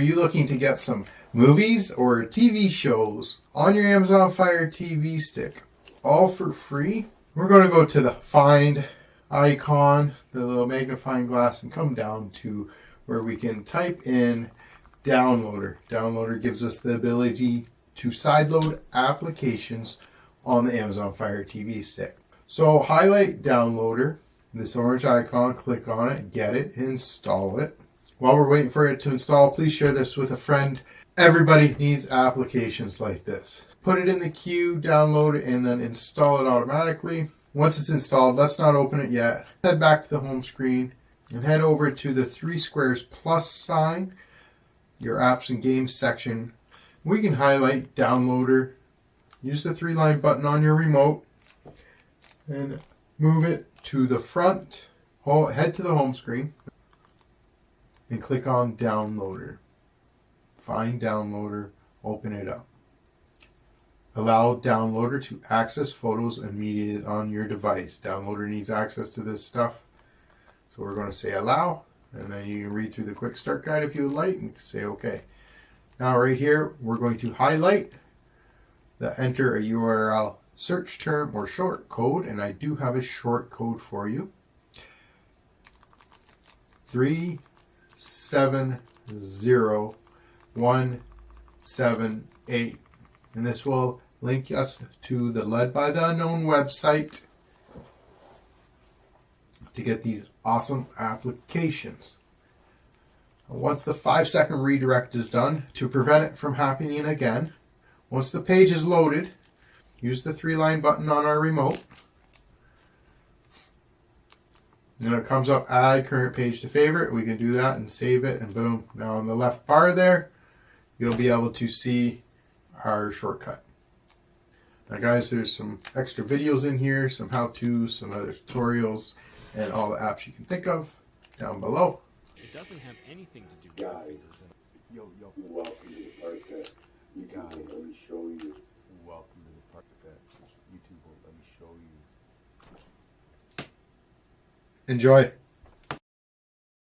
you looking to get some movies or TV shows on your Amazon Fire TV stick, all for free? We're going to go to the Find icon, the little magnifying glass, and come down to where we can type in Downloader. Downloader gives us the ability to sideload applications on the Amazon Fire TV stick. So highlight Downloader, this orange icon, click on it, get it, install it. While we're waiting for it to install, please share this with a friend. Everybody needs applications like this. Put it in the queue, download it, and then install it automatically. Once it's installed, let's not open it yet. Head back to the home screen and head over to the 3 squares plus sign, your apps and games section. We can highlight Downloader, use the 3-line button on your remote, and move it to the front. Head to the home screen and click on Downloader. Find Downloader, open it up. Allow Downloader to access photos and media on your device. Downloader needs access to this stuff. So we're going to say allow, and then you can read through the quick start guide if you would like and say okay. Now right here, we're going to highlight the enter a URL search term or short code, and I do have a short code for you. 370178, and this will link us to the Led by the Unknown website to get these awesome applications. Once the 5-second redirect is done, to prevent it from happening again, once the page is loaded, use the 3-line button on our remote. And it comes up, add current page to favorite. We can do that and save it, and boom. Now on the left bar there, you'll be able to see our shortcut. Now guys, there's some extra videos in here, some how-tos, some other tutorials, and all the apps you can think of down below. It doesn't have anything to do with Guys, yo, welcome to the part that you guys, let me show you. Welcome to the part that YouTube will let me show you. Enjoy.